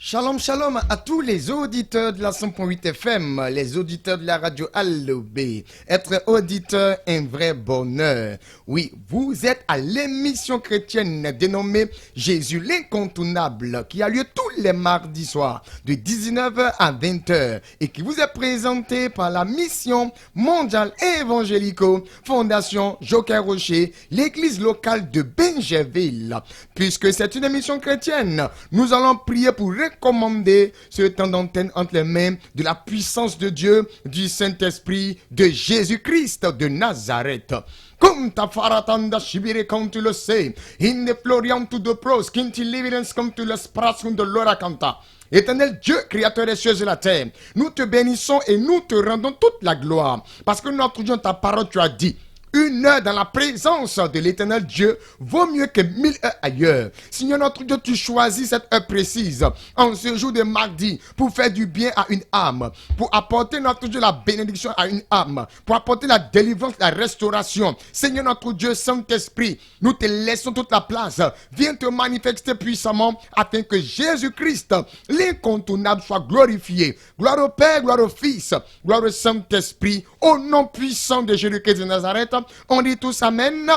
Shalom, shalom à tous les auditeurs de la 100.8 FM, les auditeurs de la radio Allobé. Être auditeur, un vrai bonheur. Oui, vous êtes à l'émission chrétienne dénommée Jésus l'incontournable, qui a lieu tous les mardis soirs, de 19h à 20h, et qui vous est présentée par la mission mondiale évangélico, Fondation Joker Rocher, l'église locale de Benjerville. Puisque c'est une émission chrétienne, nous allons prier pour recommander ce temps d'antenne entre les mains de la puissance de Dieu, du Saint-Esprit, de Jésus-Christ de Nazareth. Comme ta faratanda shibire comme tu le sais, in the floriam to the pros, kinti lividens comme tu le sprasum de l'ora canta. Éternel Dieu, créateur des cieux et de la terre, nous te bénissons et nous te rendons toute la gloire. Parce que notre Dieu, ta parole, tu as dit, une heure dans la présence de l'éternel Dieu vaut mieux que 1000 heures ailleurs. Seigneur notre Dieu, tu choisis cette heure précise en ce jour de mardi pour faire du bien à une âme, pour apporter notre Dieu la bénédiction à une âme, pour apporter la délivrance, la restauration. Seigneur notre Dieu, Saint-Esprit, nous te laissons toute la place. Viens te manifester puissamment afin que Jésus-Christ, l'incontournable, soit glorifié. Gloire au Père, gloire au Fils, gloire au Saint-Esprit, au nom puissant de Jésus-Christ de Nazareth. On dit tous Amen,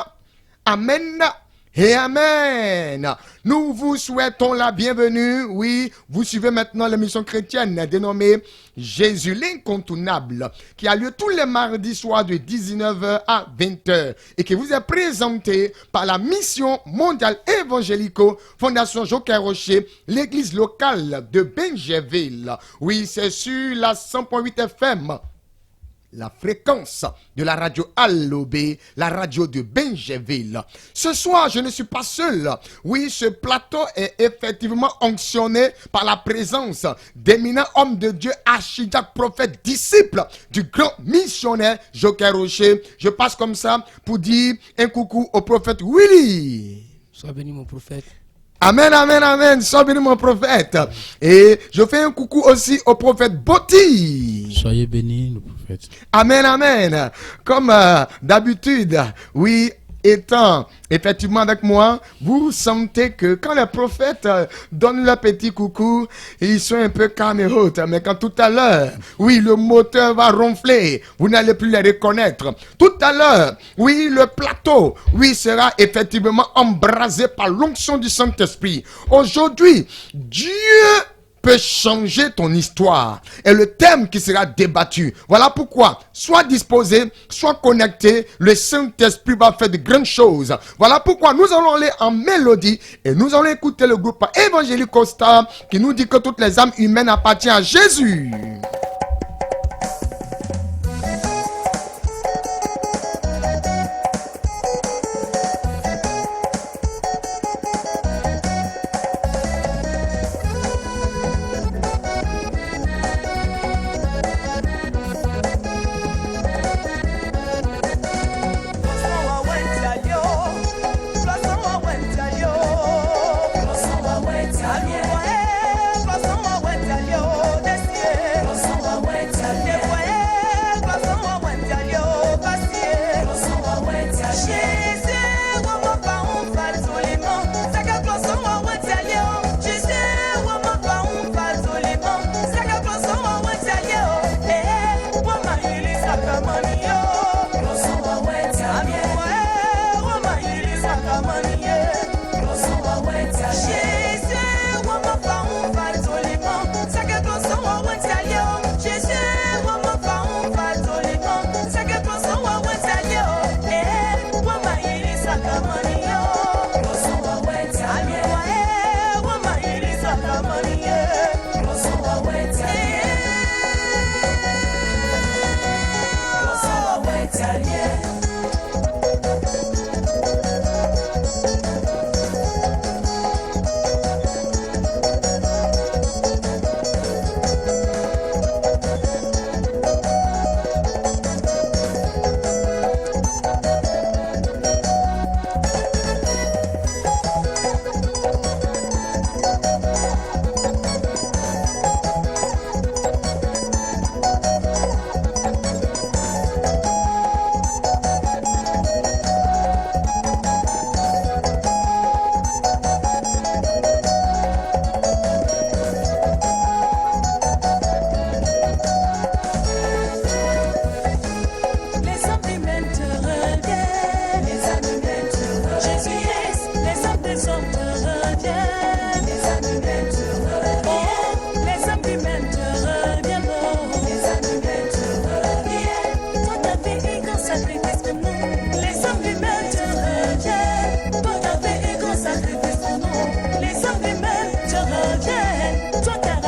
Amen et Amen. Nous vous souhaitons la bienvenue. Oui, vous suivez maintenant l'émission chrétienne dénommée Jésus l'incontournable, qui a lieu tous les mardis soirs de 19h à 20h et qui vous est présentée par la mission mondiale évangélico, Fondation Joker Rocher, l'église locale de Benjerville. Oui, c'est sur la 100.8 FM. La fréquence de la radio Allobé, la radio de Benjerville. Ce soir, je ne suis pas seul. Oui, ce plateau est effectivement onctionné par la présence d'éminents hommes de Dieu, archidiacres, prophètes, disciples du grand missionnaire Joker Rocher. Je passe comme ça pour dire un coucou au prophète Willy. Sois béni mon prophète. Amen, amen, amen. Sois béni mon prophète. Et je fais un coucou aussi au prophète Botti. Soyez béni le prophète. Amen, amen. Comme d'habitude, oui, étant effectivement avec moi, vous sentez que quand les prophètes donnent leur petit coucou, ils sont un peu calmes et hautes. Mais quand tout à l'heure, oui, le moteur va ronfler, vous n'allez plus les reconnaître. Tout à l'heure, oui, le plateau, oui, sera effectivement embrasé par l'onction du Saint-Esprit. Aujourd'hui, Dieu peut changer ton histoire et le thème qui sera débattu. Voilà pourquoi, sois disposé, sois connecté, le Saint-Esprit va faire de grandes choses. Voilà pourquoi nous allons aller en mélodie et nous allons écouter le groupe Évangélique Costa qui nous dit que toutes les âmes humaines appartiennent à Jésus.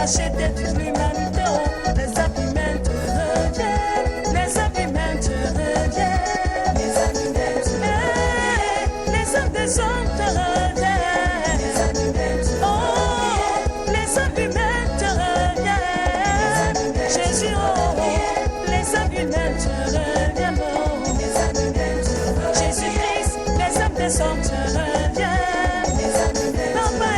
racheter toute l'humanité. Oh, les abîments te reviennent, les abîments te reviennent, les abîments te reviennent, les hommes des hommes te reviennent, les abîments te reviennent, oh, les abîments te reviennent, Jésus, oh, les abîments te reviennent, oh, les abîments te reviennent, Jésus-Christ, les hommes des hommes te reviennent, les abîments, Papa,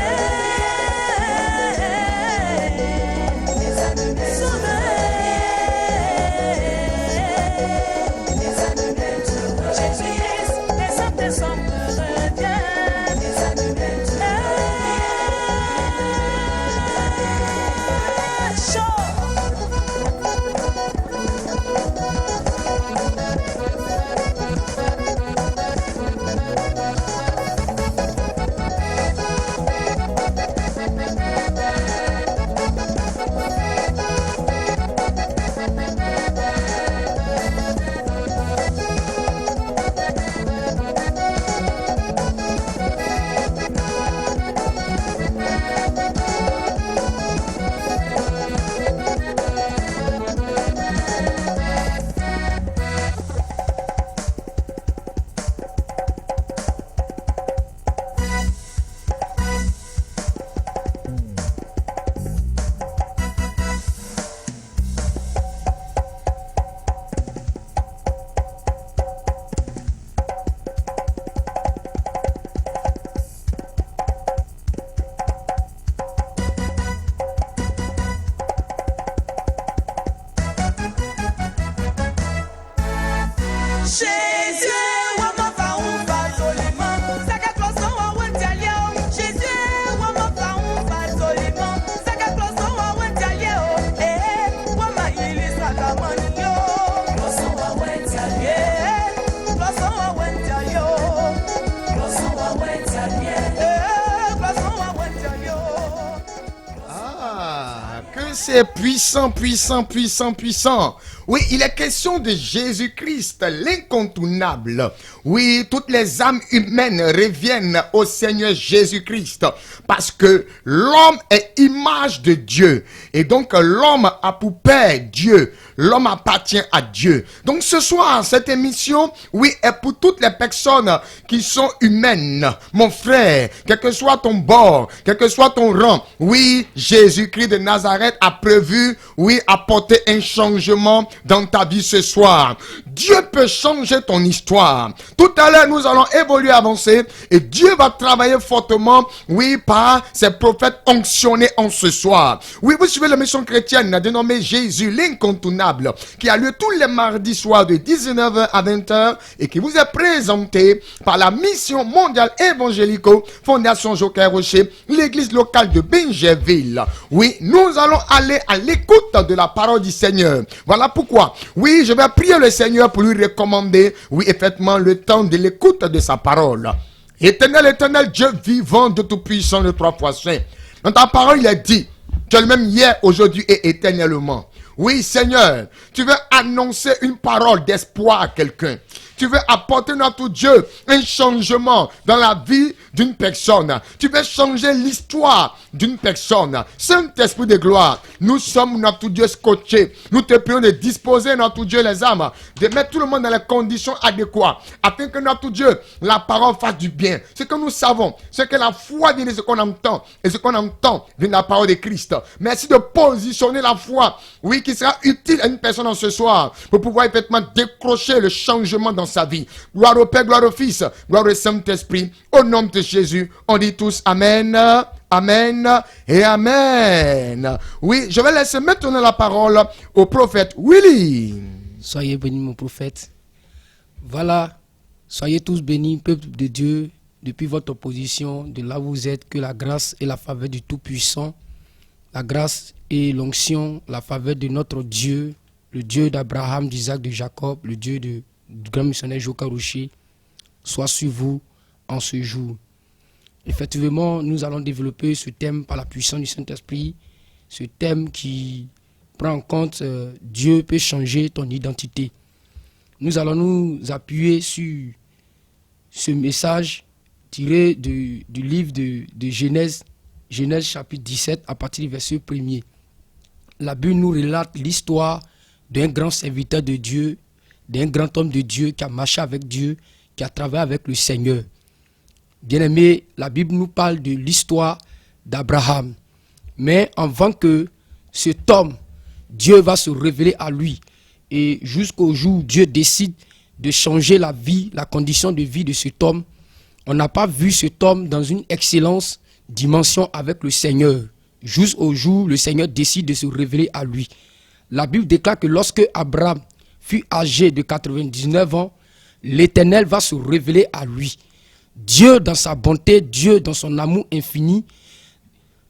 les abîments, les abîments te reviennent, Jésus-Christ, les hommes des hommes te reviennent, les abîments te reviennent, chaud. Jésus, wama faumba zolima, saka kloso wa wentalio. Jésus, wama faumba zolima, saka kloso wa wentalio. Wama ili saka manio, kloso wa wentalio, kloso wa wentalio, kloso wa wentalio, kloso wa wentalio. Ah, que c'est puissant, puissant, puissant, puissant. Oui, il est question de Jésus-Christ, l'incontournable. Oui, toutes les âmes humaines reviennent au Seigneur Jésus-Christ parce que l'homme est image de Dieu. Et donc, l'homme a pour père Dieu. L'homme appartient à Dieu. Donc, ce soir, cette émission, oui, est pour toutes les personnes qui sont humaines. Mon frère, quel que soit ton bord, quel que soit ton rang, oui, Jésus-Christ de Nazareth a prévu, oui, apporter un changement dans ta vie ce soir. Dieu peut changer ton histoire. Tout à l'heure, nous allons évoluer, avancer, et Dieu va travailler fortement, oui, par ses prophètes onctionnés en ce soir. Oui, vous suivez la mission chrétienne dénommée Jésus, l'incontournable, qui a lieu tous les mardis soirs de 19h à 20h et qui vous est présenté par la mission mondiale évangélico Fondation Joker Rocher, l'église locale de Bingerville. Oui, nous allons aller à l'écoute de la parole du Seigneur. Voilà pourquoi, oui, je vais prier le Seigneur pour lui recommander, oui, effectivement, le temps de l'écoute de sa parole. Éternel, éternel, Dieu vivant de tout-puissant, le trois fois saint. Dans ta parole, il est dit, tu es le même hier, aujourd'hui et éternellement. Oui, Seigneur, tu veux annoncer une parole d'espoir à quelqu'un. Tu veux apporter, notre Dieu, un changement dans la vie d'une personne. Tu veux changer l'histoire d'une personne. Saint-Esprit de gloire, nous sommes, notre Dieu, scotchés. Nous te prions de disposer, notre Dieu, les âmes, de mettre tout le monde dans les conditions adéquates, afin que, notre Dieu, la parole fasse du bien. Ce que nous savons, c'est que la foi vient de ce qu'on entend, et ce qu'on entend vient de la parole de Christ. Merci de positionner la foi, oui, qui sera utile à une personne en ce soir, pour pouvoir effectivement décrocher le changement dans sa vie. Gloire au Père, gloire au Fils, gloire au Saint-Esprit. Au nom de Jésus, on dit tous Amen, Amen et Amen. Oui, je vais laisser maintenant la parole au prophète Willy. Soyez bénis, mon prophète. Voilà, soyez tous bénis, peuple de Dieu, depuis votre position, de là où vous êtes, que la grâce et la faveur du Tout-Puissant, la grâce et l'onction, la faveur de notre Dieu, le Dieu d'Abraham, d'Isaac, de Jacob, le Dieu du grand missionnaire Joker Rocher, soit sur vous en ce jour. Effectivement, nous allons développer ce thème par la puissance du Saint-Esprit, ce thème qui prend en compte Dieu peut changer ton identité. Nous allons nous appuyer sur ce message tiré du livre de Genèse, Genèse chapitre 17 à partir du verset 1er. la Bible nous relate l'histoire d'un grand serviteur de Dieu, d'un grand homme de Dieu qui a marché avec Dieu, qui a travaillé avec le Seigneur. Bien-aimé, la Bible nous parle de l'histoire d'Abraham. Mais avant que cet homme, Dieu va se révéler à lui. Et jusqu'au jour où Dieu décide de changer la vie, la condition de vie de cet homme, on n'a pas vu cet homme dans une excellente dimension avec le Seigneur. Jusqu'au jour où le Seigneur décide de se révéler à lui. La Bible déclare que lorsque Abraham fut âgé de 99 ans, l'Éternel va se révéler à lui. Dieu dans sa bonté, Dieu dans son amour infini,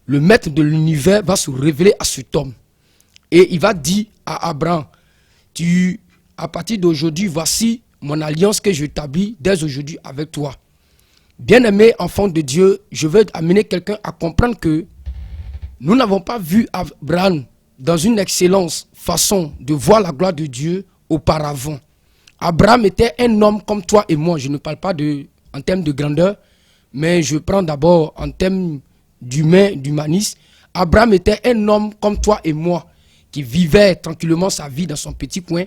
le maître de l'univers va se révéler à cet homme. Et il va dire à Abraham, à partir d'aujourd'hui, voici mon alliance que j'établis dès aujourd'hui avec toi. Bien-aimé enfant de Dieu, je veux amener quelqu'un à comprendre que nous n'avons pas vu Abraham dans une excellente façon de voir la gloire de Dieu auparavant. Abraham était un homme comme toi et moi. Je ne parle pas en termes de grandeur, mais je prends d'abord en termes d'humanisme. Abraham était un homme comme toi et moi, qui vivait tranquillement sa vie dans son petit coin.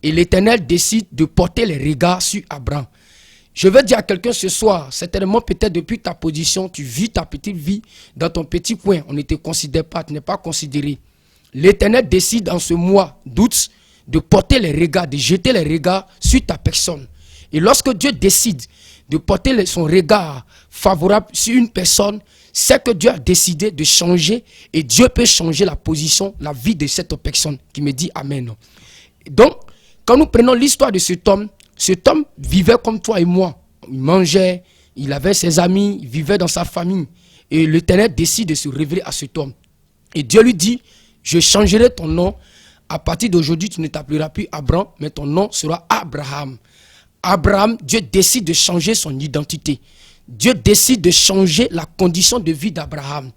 Et l'Éternel décide de porter les regards sur Abraham. Je veux dire à quelqu'un ce soir, certainement peut-être depuis ta position, tu vis ta petite vie dans ton petit coin. On ne te considère pas, tu n'es pas considéré. L'Éternel décide en ce mois d'août de porter les regards, de jeter les regards sur ta personne. Et lorsque Dieu décide de porter son regard favorable sur une personne, c'est que Dieu a décidé de changer et Dieu peut changer la position, la vie de cette personne qui me dit Amen. Donc, quand nous prenons l'histoire de cet homme vivait comme toi et moi. Il mangeait, il avait ses amis, il vivait dans sa famille. Et l'Éternel décide de se révéler à cet homme. Et Dieu lui dit, je changerai ton nom. À partir d'aujourd'hui, tu ne t'appelleras plus Abraham, mais ton nom sera Abraham. Abraham, Dieu décide de changer son identité. Dieu décide de changer la condition de vie d'Abraham.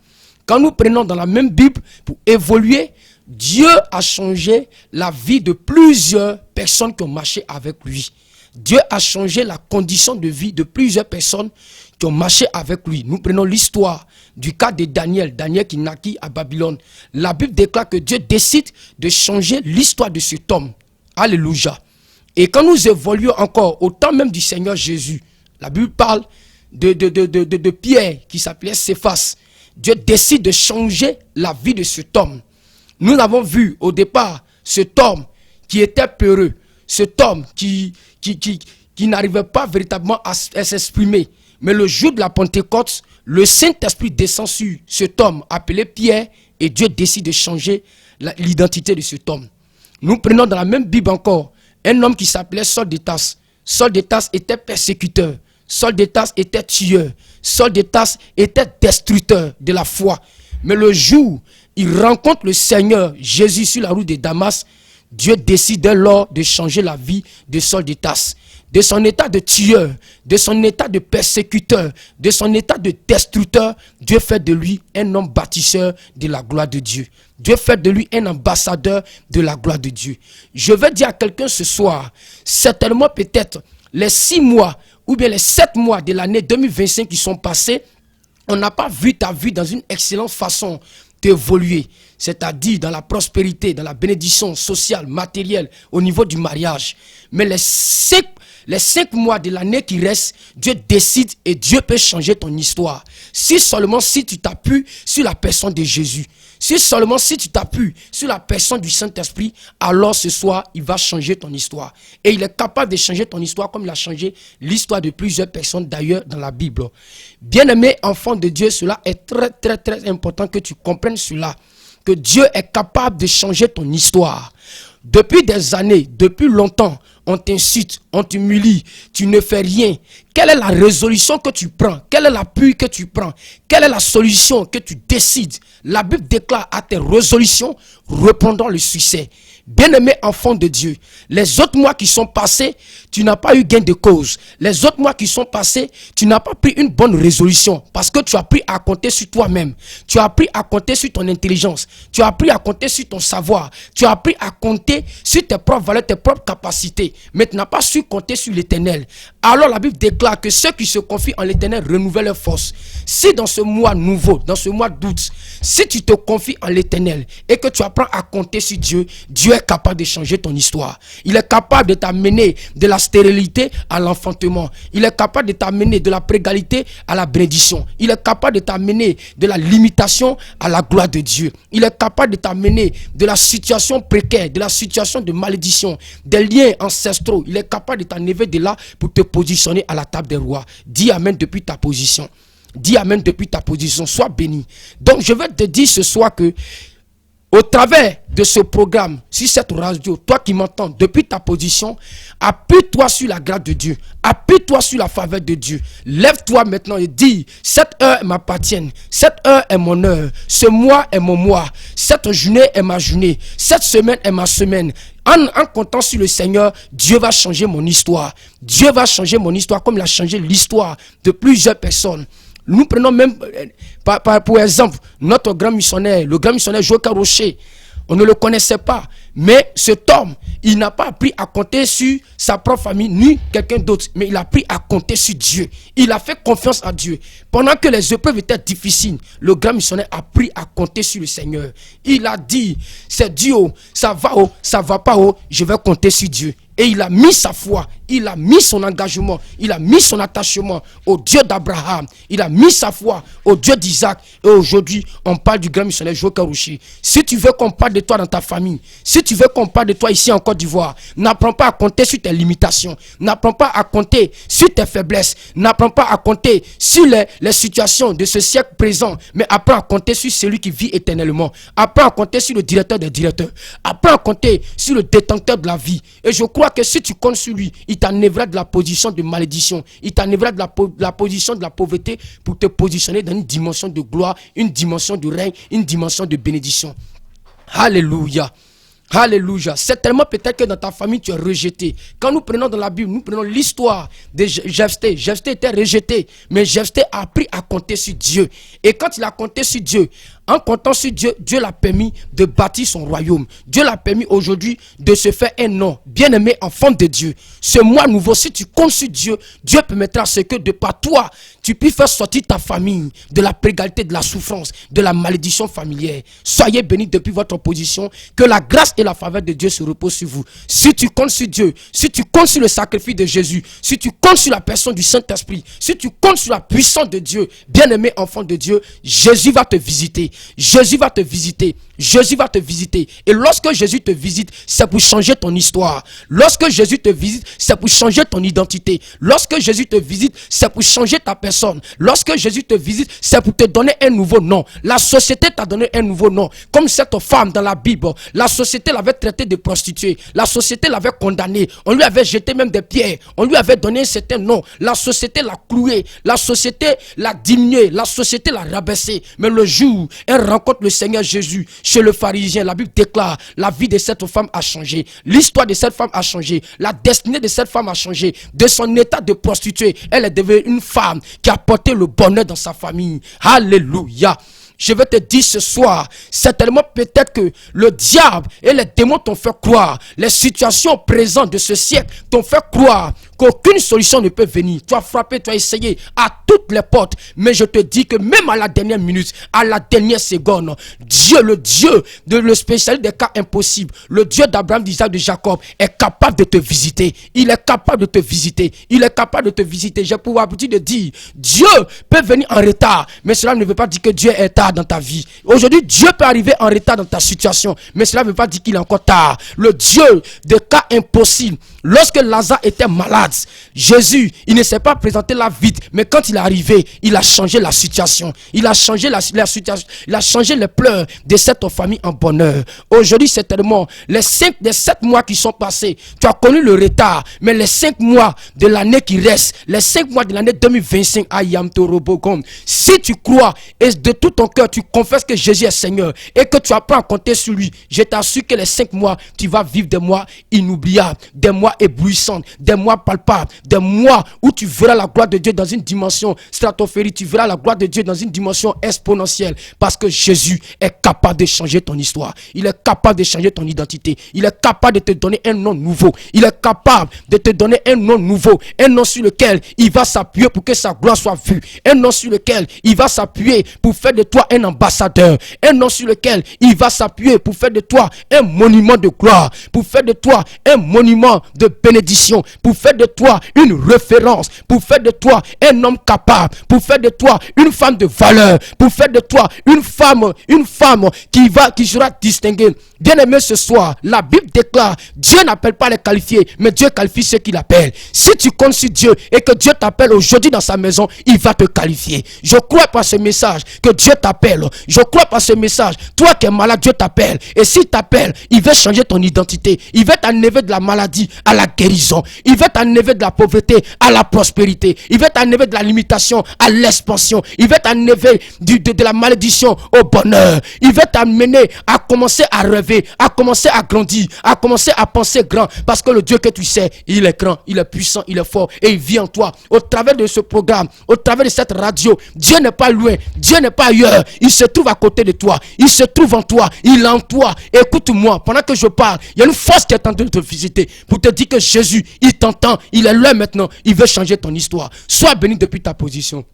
Quand nous prenons dans la même Bible pour évoluer, Dieu a changé la vie de plusieurs personnes qui ont marché avec lui. Dieu a changé la condition de vie de plusieurs personnes qui ont marché avec lui. Nous prenons l'histoire du cas de Daniel. Daniel qui naquit à Babylone. La Bible déclare que Dieu décide de changer l'histoire de cet homme. Alléluia. Et quand nous évoluons encore au temps même du Seigneur Jésus, la Bible parle de Pierre qui s'appelait Céphas. Dieu décide de changer la vie de cet homme. Nous l'avons vu au départ, cet homme qui était peureux, cet homme qui n'arrivait pas véritablement à s'exprimer. Mais le jour de la Pentecôte, le Saint-Esprit descend sur cet homme appelé Pierre et Dieu décide de changer l'identité de cet homme. Nous prenons dans la même Bible encore un homme qui s'appelait Saul de Tarse. Saul de Tarse était persécuteur. Saul de Tarse était tueur. Saul de Tarse était destructeur de la foi. Mais le jour il rencontre le Seigneur Jésus sur la route de Damas, Dieu décide alors de changer la vie de Saul de Tarse. De son état de tueur, de son état de persécuteur, de son état de destructeur, Dieu fait de lui un homme bâtisseur de la gloire de Dieu. Dieu fait de lui un ambassadeur de la gloire de Dieu. Je veux dire à quelqu'un ce soir, certainement peut-être les 6 mois ou bien les 7 mois de l'année 2025 qui sont passés, on n'a pas vu ta vie dans une excellente façon d'évoluer, c'est-à-dire dans la prospérité, dans la bénédiction sociale, matérielle, au niveau du mariage. Mais les 5 mois de l'année qui restent, Dieu décide et Dieu peut changer ton histoire. Si seulement si tu t'appuies sur la personne de Jésus, si seulement si tu t'appuies sur la personne du Saint-Esprit, alors ce soir, il va changer ton histoire. Et il est capable de changer ton histoire comme il a changé l'histoire de plusieurs personnes d'ailleurs dans la Bible. Bien-aimé enfant de Dieu, cela est très très très important que tu comprennes cela. Que Dieu est capable de changer ton histoire. Depuis des années, depuis longtemps, on t'insulte, on t'humilie, tu ne fais rien. Quelle est la résolution que tu prends? Quel est l'appui que tu prends? Quelle est la solution que tu décides? La Bible déclare à tes résolutions répondant le succès. Bien-aimé enfant de Dieu, les autres mois qui sont passés, tu n'as pas eu gain de cause. Les autres mois qui sont passés, tu n'as pas pris une bonne résolution parce que tu as appris à compter sur toi-même. Tu as appris à compter sur ton intelligence. Tu as appris à compter sur ton savoir. Tu as appris à compter sur tes propres valeurs, tes propres capacités. Mais tu n'as pas su compter sur l'Éternel. Alors la Bible déclare que ceux qui se confient en l'Éternel renouvellent leur force. Si dans ce mois nouveau, dans ce mois d'août, si tu te confies en l'Éternel et que tu apprends à compter sur Dieu, Dieu est capable de changer ton histoire. Il est capable de t'amener de la stérilité à l'enfantement. Il est capable de t'amener de la prégalité à la bénédiction. Il est capable de t'amener de la limitation à la gloire de Dieu. Il est capable de t'amener de la situation précaire, de la situation de malédiction, des liens ancestraux. Il est capable de t'enlever de là pour te positionner à la table des rois. Dis amen depuis ta position. Dis amen depuis ta position. Sois béni. Donc je vais te dire ce soir que au travers de ce programme, sur cette radio, toi qui m'entends depuis ta position, appuie-toi sur la grâce de Dieu, appuie-toi sur la faveur de Dieu. Lève-toi maintenant et dis, cette heure m'appartient, cette heure est mon heure, ce mois est mon mois, cette journée est ma journée, cette semaine est ma semaine. En comptant sur le Seigneur, Dieu va changer mon histoire. Dieu va changer mon histoire comme il a changé l'histoire de plusieurs personnes. Nous prenons même, pour exemple, notre grand missionnaire, le grand missionnaire Joël Rocher. On ne le connaissait pas. Mais cet homme, il n'a pas appris à compter sur sa propre famille, ni quelqu'un d'autre. Mais il a appris à compter sur Dieu. Il a fait confiance à Dieu. Pendant que les épreuves étaient difficiles, le grand missionnaire a appris à compter sur le Seigneur. Il a dit, c'est Dieu, ça va pas, je vais compter sur Dieu. Et il a mis sa foi, il a mis son engagement, il a mis son attachement au Dieu d'Abraham, il a mis sa foi au Dieu d'Isaac. Et aujourd'hui, on parle du grand missionnaire Joël Karouchi. Si tu veux qu'on parle de toi dans ta famille, si tu veux qu'on parle de toi ici en Côte d'Ivoire, n'apprends pas à compter sur tes limitations, n'apprends pas à compter sur tes faiblesses, n'apprends pas à compter sur les situations de ce siècle présent, mais apprends à compter sur celui qui vit éternellement. Apprends à compter sur le directeur des directeurs, apprends à compter sur le détenteur de la vie. Et je crois que si tu comptes sur lui, il t'enlèvera de la position de malédiction, il t'enlèvera de la position de la pauvreté pour te positionner dans une dimension de gloire, une dimension de règne, une dimension de bénédiction. Alléluia. Alléluia. C'est tellement peut-être que dans ta famille tu es rejeté. Quand nous prenons dans la Bible, nous prenons l'histoire de Jephthé. Jephthé était rejeté, mais Jephthé a appris à compter sur Dieu. Et quand il a compté sur Dieu, en comptant sur Dieu, Dieu l'a permis de bâtir son royaume. Dieu l'a permis aujourd'hui de se faire un nom. Bien-aimé enfant de Dieu, ce mois nouveau, si tu comptes sur Dieu, Dieu permettra à ce que de par toi, tu puisses faire sortir ta famille de la prégalité, de la souffrance, de la malédiction familière. Soyez bénis depuis votre position, que la grâce et la faveur de Dieu se reposent sur vous. Si tu comptes sur Dieu, si tu comptes sur le sacrifice de Jésus, si tu comptes sur la personne du Saint-Esprit, si tu comptes sur la puissance de Dieu, bien-aimé enfant de Dieu, Jésus va te visiter. Jésus va te visiter. Jésus va te visiter. Et lorsque Jésus te visite, c'est pour changer ton histoire. Lorsque Jésus te visite, c'est pour changer ton identité. Lorsque Jésus te visite, c'est pour changer ta personne. Lorsque Jésus te visite, c'est pour te donner un nouveau nom. La société t'a donné un nouveau nom. Comme cette femme dans la Bible, la société l'avait traitée de prostituée. La société l'avait condamnée. On lui avait jeté même des pierres. On lui avait donné un certain nom. La société l'a cloué. La société l'a diminué. La société l'a rabaissé. Mais le jour, elle rencontre le Seigneur Jésus chez le pharisien, la Bible déclare, la vie de cette femme a changé, l'histoire de cette femme a changé, la destinée de cette femme a changé. De son état de prostituée, elle est devenue une femme qui a porté le bonheur dans sa famille. Alléluia. Je vais te dire ce soir, certainement peut-être que le diable et les démons t'ont fait croire, les situations présentes de ce siècle t'ont fait croire qu'aucune solution ne peut venir. Tu as frappé, tu as essayé à toutes les portes, mais je te dis que même à la dernière minute, à la dernière seconde, Dieu, le Dieu de le spécialiste des cas impossibles, le Dieu d'Abraham, d'Isaac, de Jacob, est capable de te visiter. Il est capable de te visiter. Il est capable de te visiter. J'ai pour habitude de dire, Dieu peut venir en retard, mais cela ne veut pas dire que Dieu est tard dans ta vie. Aujourd'hui, Dieu peut arriver en retard dans ta situation, mais cela ne veut pas dire qu'il est encore tard. Le Dieu de cas impossibles, lorsque Lazare était malade, Jésus, il ne s'est pas présenté là vite, mais quand il est arrivé, il a changé la situation. Il a changé la situation. Il a changé les pleurs de cette famille en bonheur. Aujourd'hui, certainement, les 7 mois qui sont passés, tu as connu le retard, mais les 5 mois de l'année qui reste, les 5 mois de l'année 2025, Ayam Torobogom, si tu crois et de tout ton cœur, tu confesses que Jésus est Seigneur et que tu apprends à compter sur lui, je t'assure que les 5 mois, tu vas vivre des mois inoubliables, des mois mois éblouissants, des mois palpables, des mois où tu verras la gloire de Dieu dans une dimension stratosphérique, tu verras la gloire de Dieu dans une dimension exponentielle, parce que Jésus est capable de changer ton histoire, il est capable de changer ton identité, il est capable de te donner un nom nouveau, il est capable de te donner un nom nouveau, un nom sur lequel il va s'appuyer pour que sa gloire soit vue, un nom sur lequel il va s'appuyer pour faire de toi un ambassadeur, un nom sur lequel il va s'appuyer pour faire de toi un monument de gloire, pour faire de toi un monument de bénédiction, pour faire de toi une référence, pour faire de toi un homme capable, pour faire de toi une femme de valeur, pour faire de toi une femme qui sera distinguée. Bien aimé, ce soir, la Bible déclare, Dieu n'appelle pas les qualifiés, mais Dieu qualifie ceux qu'il appelle. Si tu comptes sur Dieu et que Dieu t'appelle aujourd'hui dans sa maison, il va te qualifier. Je crois par ce message que Dieu t'appelle. Je crois par ce message, toi qui es malade, Dieu t'appelle. Et s'il t'appelle, il veut changer ton identité. Il veut t'enlever de la maladie à la guérison. Il veut t'enlever de la pauvreté à la prospérité. Il veut t'enlever de la limitation à l'expansion. Il veut t'enlever de la malédiction au bonheur. Il veut t'amener à commencer à rêver, à commencer à grandir, à commencer à penser grand. Parce que le Dieu que tu sais, il est grand, il est puissant, il est fort. Et il vit en toi. Au travers de ce programme, au travers de cette radio, Dieu n'est pas loin, Dieu n'est pas ailleurs. Il se trouve à côté de toi. Il se trouve en toi. Il est en toi. Écoute-moi, pendant que je parle, il y a une force qui est en train de te visiter pour te dire que Jésus, il t'entend. Il est là maintenant. Il veut changer ton histoire. Sois béni depuis ta position.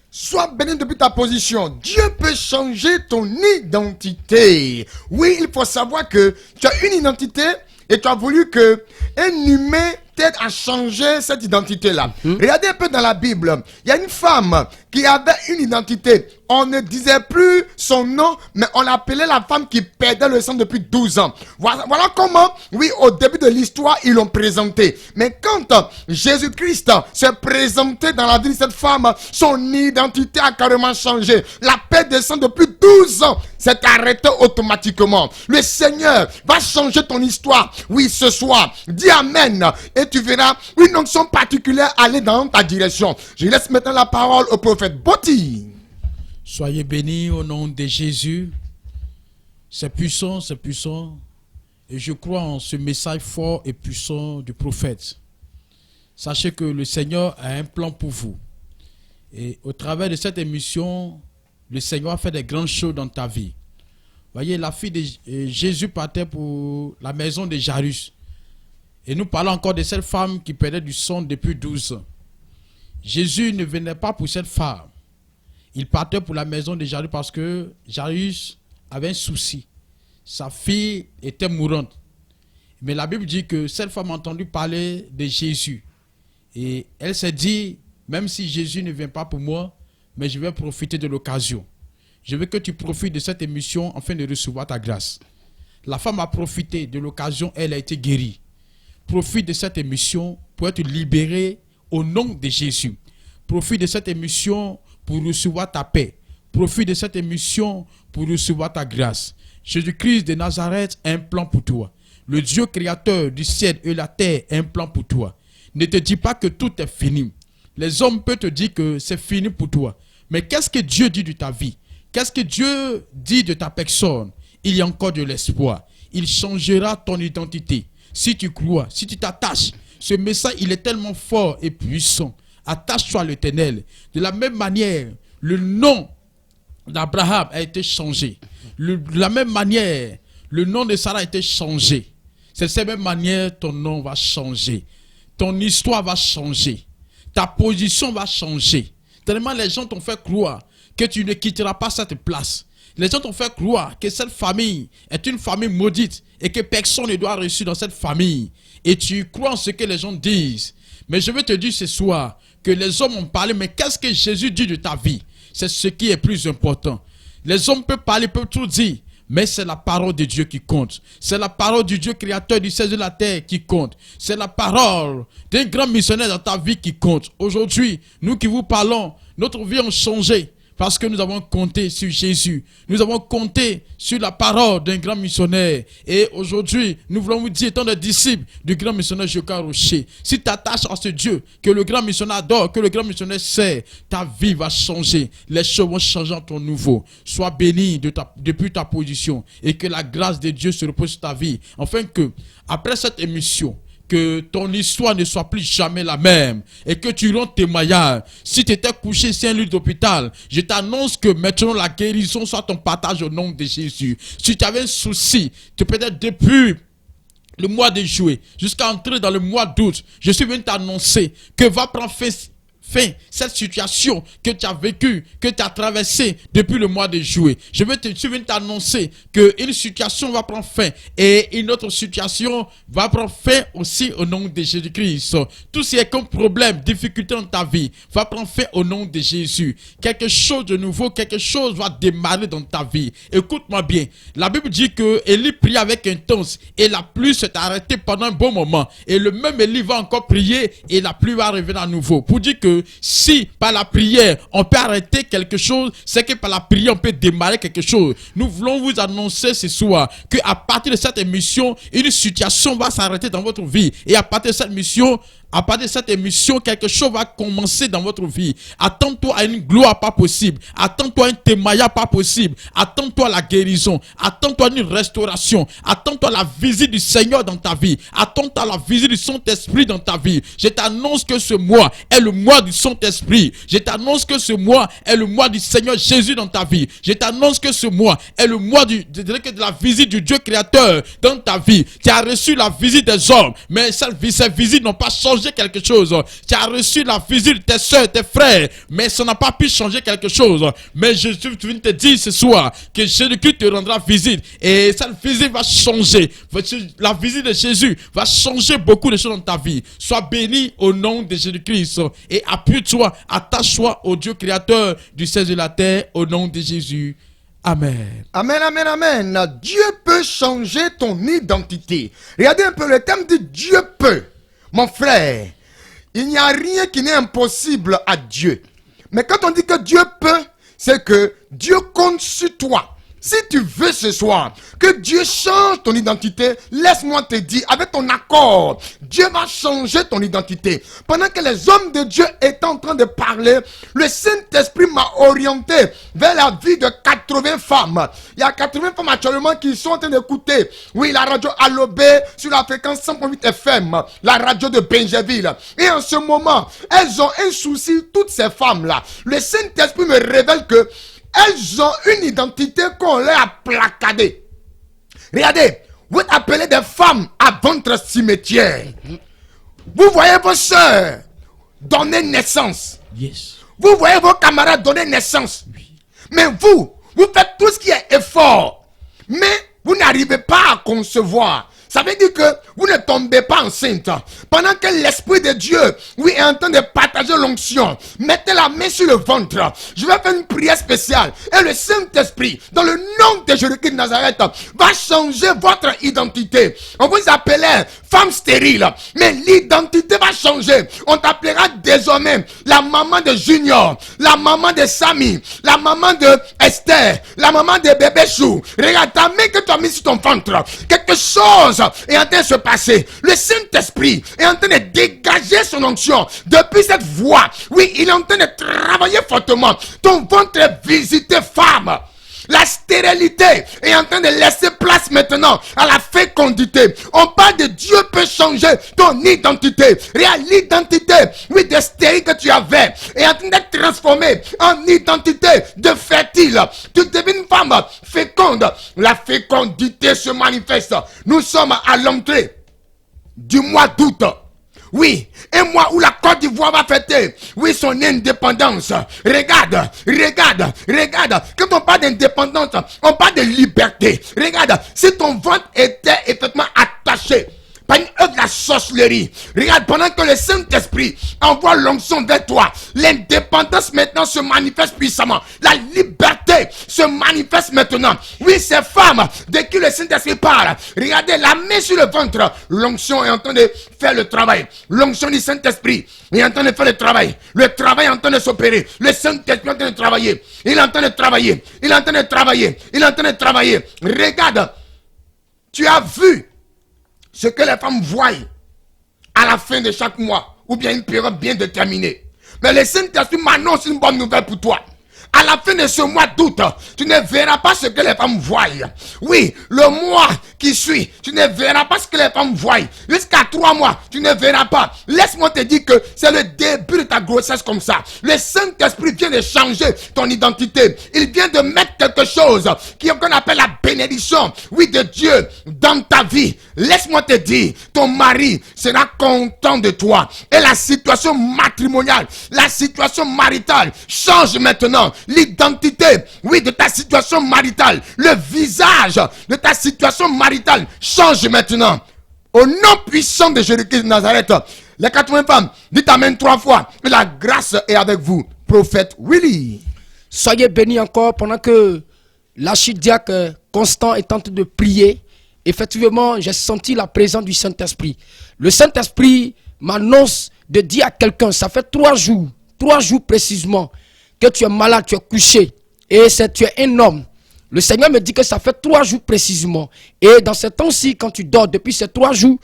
Sois béni depuis ta position. Dieu peut changer ton identité. Oui, il faut savoir que tu as une identité et tu as voulu que un humain t'aide à changer cette identité-là. Regardez un peu dans la Bible. Il y a une femme qui avait une identité. On ne disait plus son nom, mais on l'appelait la femme qui perdait le sang depuis 12 ans. Voilà comment, oui, au début de l'histoire, ils l'ont présenté. Mais quand Jésus-Christ s'est présenté dans la vie de cette femme, son identité a carrément changé. La perte de sang depuis 12 ans s'est arrêtée automatiquement. Le Seigneur va changer ton histoire. Oui, ce soir, dis Amen. Et tu verras une onction particulière aller dans ta direction. Je laisse maintenant la parole au prophète Botti. Soyez bénis au nom de Jésus. C'est puissant, c'est puissant. Et je crois en ce message fort et puissant du prophète. Sachez que le Seigneur a un plan pour vous. Et au travers de cette émission, le Seigneur a fait des grandes choses dans ta vie. Voyez, la fille de Jésus partait pour la maison de Jairus. Et nous parlons encore de cette femme qui perdait du sang depuis 12 ans. Jésus ne venait pas pour cette femme. Il partait pour la maison de Jairus parce que Jairus avait un souci. Sa fille était mourante. Mais la Bible dit que cette femme a entendu parler de Jésus. Et elle s'est dit, même si Jésus ne vient pas pour moi, mais je vais profiter de l'occasion. Je veux que tu profites de cette émission afin de recevoir ta grâce. La femme a profité de l'occasion, elle a été guérie. Profite de cette émission pour être libéré au nom de Jésus. Profite de cette émission pour recevoir ta paix. Profite de cette émission pour recevoir ta grâce. Jésus-Christ de Nazareth a un plan pour toi. Le Dieu créateur du ciel et de la terre a un plan pour toi. Ne te dis pas que tout est fini. Les hommes peuvent te dire que c'est fini pour toi. Mais qu'est-ce que Dieu dit de ta vie? Qu'est-ce que Dieu dit de ta personne? Il y a encore de l'espoir. Il changera ton identité. Si tu crois, si tu t'attaches, ce message, il est tellement fort et puissant. Attache-toi à l'Éternel. De la même manière, le nom d'Abraham a été changé. De la même manière, le nom de Sarah a été changé. C'est de cette même manière, ton nom va changer. Ton histoire va changer. Ta position va changer. Tellement les gens t'ont fait croire que tu ne quitteras pas cette place. Les gens t'ont fait croire que cette famille est une famille maudite et que personne ne doit réussir dans cette famille. Et tu crois en ce que les gens disent. Mais je veux te dire ce soir que les hommes ont parlé, mais qu'est-ce que Jésus dit de ta vie? C'est ce qui est plus important. Les hommes peuvent parler, peuvent tout dire, mais c'est la parole de Dieu qui compte. C'est la parole du Dieu créateur du ciel et de la terre qui compte. C'est la parole d'un grand missionnaire dans ta vie qui compte. Aujourd'hui, nous qui vous parlons, notre vie a changé. Parce que nous avons compté sur Jésus. Nous avons compté sur la parole d'un grand missionnaire. Et aujourd'hui, nous voulons vous dire, étant des disciples du grand missionnaire Joka Rocher, si tu t'attaches à ce Dieu que le grand missionnaire adore, que le grand missionnaire sait, ta vie va changer. Les choses vont changer en ton nouveau. Sois béni depuis ta position et que la grâce de Dieu se repose sur ta vie. Afin que, après cette émission, que ton histoire ne soit plus jamais la même et que tu rends témoignage. Si tu étais couché sur un lit d'hôpital, je t'annonce que maintenant la guérison soit ton partage au nom de Jésus. Si tu avais un souci, peut-être depuis le mois de juillet jusqu'à entrer dans le mois d'août, je suis venu t'annoncer que va prendre fin cette situation que tu as vécue, que tu as traversée depuis le mois de juillet. Je suis venu t'annoncer qu'une situation va prendre fin et une autre situation va prendre fin aussi au nom de Jésus-Christ. Tout ce qui est comme problème, difficulté dans ta vie va prendre fin au nom de Jésus. Quelque chose de nouveau, quelque chose va démarrer dans ta vie. Écoute-moi bien. La Bible dit que Élie pria avec intense et la pluie s'est arrêtée pendant un bon moment. Et le même Élie va encore prier et la pluie va revenir à nouveau. Pour dire que si par la prière on peut arrêter quelque chose, c'est que par la prière on peut démarrer quelque chose. Nous voulons vous annoncer ce soir qu'à partir de cette émission, une situation va s'arrêter dans votre vie. Et à partir de cette émission, quelque chose va commencer dans votre vie. Attends-toi à une gloire pas possible. Attends-toi à un témoignage pas possible. Attends-toi à la guérison. Attends-toi à une restauration. Attends-toi à la visite du Seigneur dans ta vie. Attends-toi à la visite du Saint-Esprit dans ta vie. Je t'annonce que ce mois est le mois du Saint-Esprit. Je t'annonce que ce mois est le mois du Seigneur Jésus dans ta vie. Je t'annonce que ce mois est le mois de la visite du Dieu créateur dans ta vie. Tu as reçu la visite des hommes, mais ces visites n'ont pas changé quelque chose. Tu as reçu la visite de tes soeurs, tes frères, mais ça n'a pas pu changer quelque chose. Mais je viens te dire ce soir que Jésus-Christ te rendra visite et cette visite va changer. La visite de Jésus va changer beaucoup de choses dans ta vie. Sois béni au nom de Jésus-Christ et appuie-toi, attache-toi au Dieu créateur du ciel et de la terre au nom de Jésus. Amen. Amen, amen, amen. Dieu peut changer ton identité. Regardez un peu, le thème dit Dieu peut. Mon frère, il n'y a rien qui n'est impossible à Dieu. Mais quand on dit que Dieu peut, c'est que Dieu compte sur toi. Si tu veux ce soir que Dieu change ton identité, laisse-moi te dire, avec ton accord, Dieu va changer ton identité. Pendant que les hommes de Dieu étaient en train de parler, le Saint-Esprit m'a orienté vers la vie de 80 femmes. Il y a 80 femmes actuellement qui sont en train d'écouter, oui, la radio Allobé sur la fréquence 100.8 FM, la radio de Benjaville. Et en ce moment, elles ont un souci, toutes ces femmes-là. Le Saint-Esprit me révèle que elles ont une identité qu'on leur a placardée. Regardez, vous appelez des femmes à votre cimetière. Vous voyez vos soeurs donner naissance. Yes. Vous voyez vos camarades donner naissance. Oui. Mais vous faites tout ce qui est effort. Mais vous n'arrivez pas à concevoir. Ça veut dire que vous ne tombez pas enceinte. Pendant que l'Esprit de Dieu, oui, est en train de partager l'onction, mettez la main sur le ventre. Je vais faire une prière spéciale. Et le Saint-Esprit, dans le nom de Jésus-Christ de Nazareth, va changer votre identité. On vous appelait femme stérile, mais l'identité va changer. On t'appellera désormais la maman de Junior, la maman de Samy, la maman de Esther, la maman de bébé Chou. Regarde ta main que tu as mise sur ton ventre. Quelque chose est en train de se passer. Le Saint-Esprit est en train de dégager son onction depuis cette voie. Oui, il est en train de travailler fortement. Ton ventre est visité, femme. La stérilité est en train de laisser place maintenant à la fécondité. On parle de Dieu peut changer ton identité. L'identité, oui, de stérile que tu avais est en train d'être transformée en identité de fertile. Tu deviens une femme féconde. La fécondité se manifeste. Nous sommes à l'entrée du mois d'août. Oui, un mois où la Côte d'Ivoire va fêter, oui, son indépendance. Regarde. Quand on parle d'indépendance, on parle de liberté. Regarde, si ton ventre était effectivement attaché par une œuvre de la sorcellerie, regarde, pendant que le Saint-Esprit envoie l'onction vers toi, l'indépendance maintenant se manifeste puissamment. La liberté se manifeste maintenant. Oui, ces femmes de qui le Saint-Esprit parle, regardez, la main sur le ventre, l'onction est en train de faire le travail. L'onction du Saint-Esprit est en train de faire le travail. Le travail est en train de s'opérer. Le Saint-Esprit est en train de travailler. Il est en train de travailler. Il est en train de travailler. Il est en train de travailler. Regarde, tu as vu ce que les femmes voient à la fin de chaque mois, ou bien une période bien déterminée. Mais le Saint-Esprit m'annonce une bonne nouvelle pour toi. à la fin de ce mois d'août, tu ne verras pas ce que les femmes voient. Oui, le mois qui suit, tu ne verras pas ce que les femmes voient. Jusqu'à 3 mois, tu ne verras pas. Laisse-moi te dire que c'est le début de ta grossesse comme ça. Le Saint-Esprit vient de changer ton identité. Il vient de mettre quelque chose qu'on appelle la bénédiction, oui, de Dieu dans ta vie. Laisse-moi te dire, ton mari sera content de toi. Et la situation matrimoniale, la situation maritale change maintenant. L'identité, oui, de ta situation maritale, le visage de ta situation maritale change maintenant. Au nom puissant de Jésus-Christ de Nazareth, les 80 femmes, dites amen 3 fois. Et la grâce est avec vous. Prophète Willy. Soyez bénis encore pendant que l'archidiacre Constant est en train de prier. Effectivement, j'ai senti la présence du Saint-Esprit. Le Saint-Esprit m'annonce de dire à quelqu'un, ça fait 3 jours précisément, que tu es malade, tu es couché. Et tu es un homme. Le Seigneur me dit que ça fait 3 jours précisément. Et dans ce temps-ci, quand tu dors depuis ces 3 jours,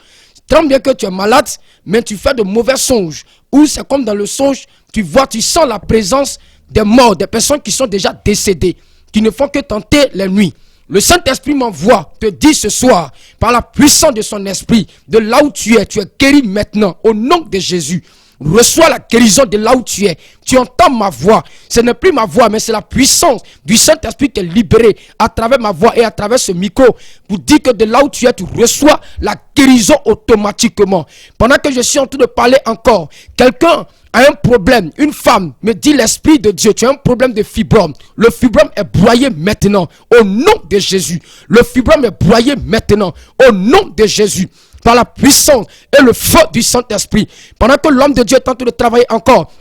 tant bien que tu es malade, mais tu fais de mauvais songes. Ou c'est comme dans le songe, tu vois, tu sens la présence des morts, des personnes qui sont déjà décédées, qui ne font que tenter les nuits. Le Saint-Esprit m'envoie te dire ce soir, par la puissance de son esprit, de là où tu es guéri maintenant, au nom de Jésus. Reçois la guérison de là où tu es. Tu entends ma voix. Ce n'est plus ma voix, mais c'est la puissance du Saint-Esprit qui est libérée à travers ma voix et à travers ce micro pour dire que de là où tu es, tu reçois la guérison automatiquement. Pendant que je suis en train de parler encore, quelqu'un a un problème, une femme me dit l'Esprit de Dieu, tu as un problème de fibrome. Le fibrome est broyé maintenant au nom de Jésus. Le fibrome est broyé maintenant au nom de Jésus. Par la puissance et le feu du Saint-Esprit. Pendant que l'homme de Dieu est en train de travailler encore,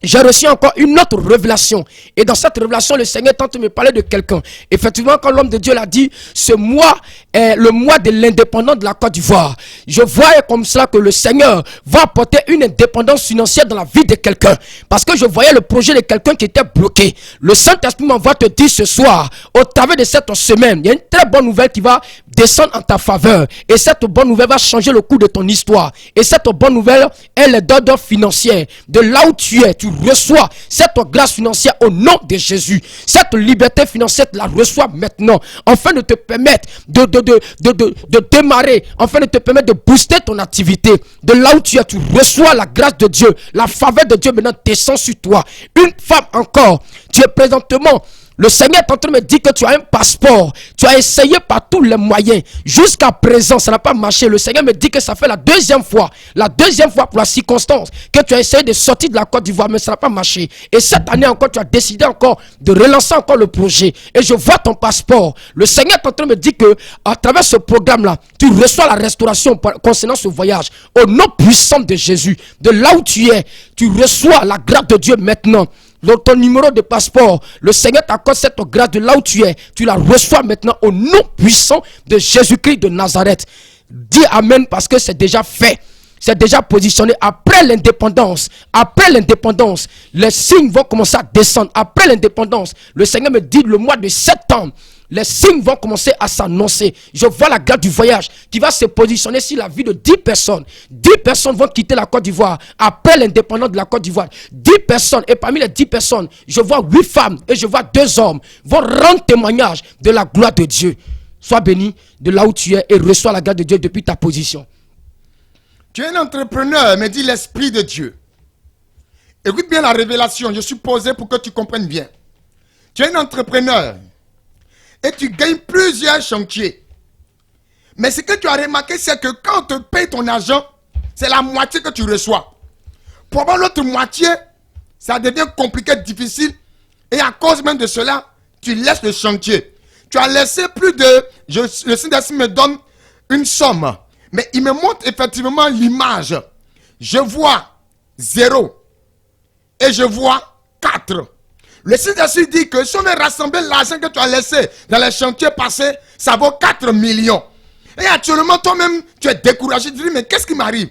j'ai reçu encore une autre révélation. Et dans cette révélation, le Seigneur est en train de me parler de quelqu'un. Effectivement, quand l'homme de Dieu l'a dit, ce mois est le mois de l'indépendance de la Côte d'Ivoire. Je voyais comme cela que le Seigneur va apporter une indépendance financière dans la vie de quelqu'un. Parce que je voyais le projet de quelqu'un qui était bloqué. Le Saint-Esprit m'envoie te dire ce soir, au travers de cette semaine, il y a une très bonne nouvelle qui va descendre en ta faveur. Et cette bonne nouvelle va changer le cours de ton histoire. Et cette bonne nouvelle, elle est d'ordre financier. De là où tu es, tu reçois cette grâce financière au nom de Jésus. Cette liberté financière, tu la reçois maintenant, afin de te permettre de démarrer, afin de te permettre de booster ton activité. De là où tu es, tu reçois la grâce de Dieu. La faveur de Dieu maintenant descend sur toi. Une femme encore, tu es présentement... Le Seigneur est en train de me dire que tu as un passeport. Tu as essayé par tous les moyens. Jusqu'à présent, ça n'a pas marché. Le Seigneur me dit que ça fait la deuxième fois. La deuxième fois pour la circonstance que tu as essayé de sortir de la Côte d'Ivoire, mais ça n'a pas marché. Et cette année encore, tu as décidé encore de relancer encore le projet. Et je vois ton passeport. Le Seigneur est en train de me dire que à travers ce programme-là, tu reçois la restauration concernant ce voyage. Au nom puissant de Jésus, de là où tu es, tu reçois la grâce de Dieu maintenant. Dans ton numéro de passeport, le Seigneur t'accorde cette grâce de là où tu es. Tu la reçois maintenant au nom puissant de Jésus-Christ de Nazareth. Dis Amen parce que c'est déjà fait. C'est déjà positionné. Après l'indépendance, les signes vont commencer à descendre. Après l'indépendance, le Seigneur me dit le mois de septembre, les signes vont commencer à s'annoncer. Je vois la grâce du voyage qui va se positionner sur la vie de 10 personnes. 10 personnes vont quitter la Côte d'Ivoire après l'indépendance de la Côte d'Ivoire. 10 personnes, et parmi les 10 personnes, je vois 8 femmes et je vois 2 hommes vont rendre témoignage de la gloire de Dieu. Sois béni de là où tu es et reçois la grâce de Dieu depuis ta position. Tu es un entrepreneur, me dit l'Esprit de Dieu. Écoute bien la révélation, je suis posé pour que tu comprennes bien. Tu es un entrepreneur et tu gagnes plusieurs chantiers. Mais ce que tu as remarqué, c'est que quand on te paye ton argent, c'est la moitié que tu reçois. Pour avoir l'autre moitié, ça devient compliqué, difficile. Et à cause même de cela, tu laisses le chantier. Tu as laissé plus de... le Saint-Esprit me donne une somme. Mais il me montre effectivement l'image. Je vois 0 et je vois 4. Le Saint-Esprit dit que si on a rassemblé l'argent que tu as laissé dans les chantiers passés, ça vaut 4 millions. Et actuellement, toi-même, tu es découragé. Tu dis, mais qu'est-ce qui m'arrive?